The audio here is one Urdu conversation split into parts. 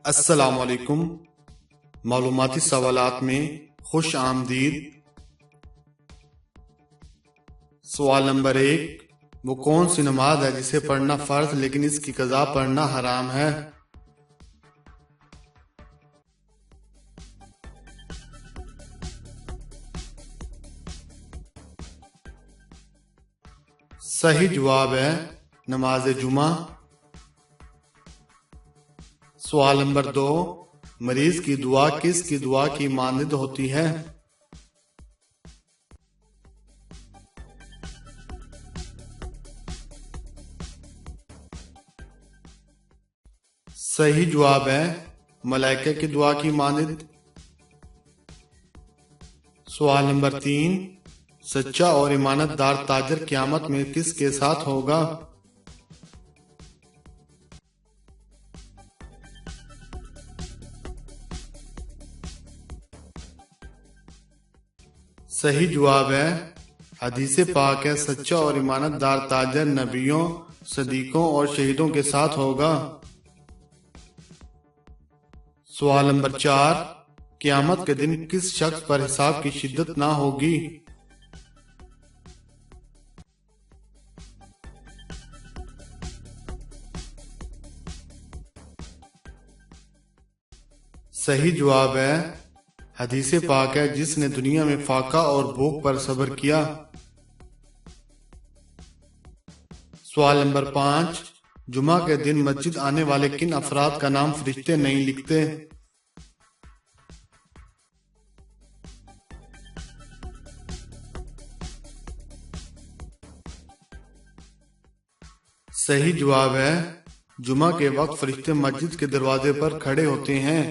السلام علیکم۔ معلوماتی سوالات میں خوش آمدید۔ سوال نمبر 1، وہ کون سی نماز ہے جسے پڑھنا فرض لیکن اس کی قضا پڑھنا حرام ہے؟ صحیح جواب ہے نماز جمعہ۔ سوال نمبر 2، مریض کی دعا کس کی دعا کی مانند ہوتی ہے؟ صحیح جواب ہے ملائکہ کی دعا کی مانند۔ سوال نمبر 3، سچا اور امانت دار تاجر قیامت میں کس کے ساتھ ہوگا؟ صحیح جواب ہے حدیث پاک ہے، سچا اور امانت دار تاجر نبیوں، صدیقوں اور شہیدوں کے ساتھ ہوگا۔ سوال نمبر 4، قیامت کے دن کس شخص پر حساب کی شدت نہ ہوگی؟ صحیح جواب ہے حدیث پاک ہے، جس نے دنیا میں فاقہ اور بھوک پر صبر کیا۔ سوال نمبر 5، جمعہ کے دن مسجد آنے والے کن افراد کا نام فرشتے نہیں لکھتے؟ صحیح جواب ہے جمعہ کے وقت فرشتے مسجد کے دروازے پر کھڑے ہوتے ہیں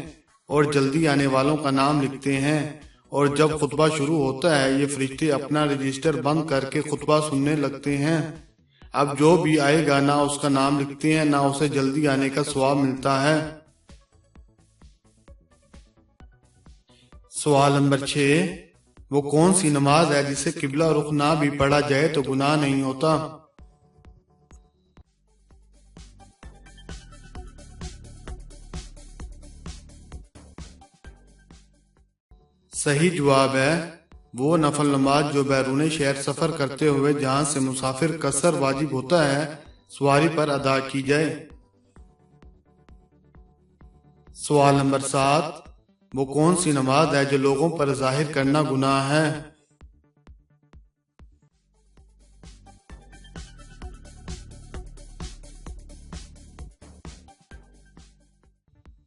اور جلدی آنے والوں کا نام لکھتے ہیں، اور جب خطبہ شروع ہوتا ہے یہ فرشتے اپنا رجسٹر بند کر کے خطبہ سننے لگتے ہیں۔ اب جو بھی آئے گا نہ اس کا نام لکھتے ہیں نہ اسے جلدی آنے کا ثواب ملتا ہے۔ سوال نمبر 6، وہ کون سی نماز ہے جسے قبلہ رخ نہ بھی پڑھا جائے تو گناہ نہیں ہوتا؟ صحیح جواب ہے وہ نفل نماز جو بیرون شہر سفر کرتے ہوئے جہاں سے مسافر قصر واجب ہوتا ہے سواری پر ادا کی جائے۔ سوال نمبر 7، وہ کون سی نماز ہے جو لوگوں پر ظاہر کرنا گناہ ہے؟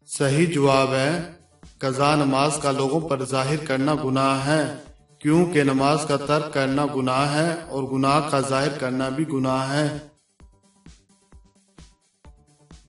صحیح جواب ہے قضا نماز کا لوگوں پر ظاہر کرنا گناہ ہے، کیونکہ نماز کا ترک کرنا گناہ ہے اور گناہ کا ظاہر کرنا بھی گناہ ہے۔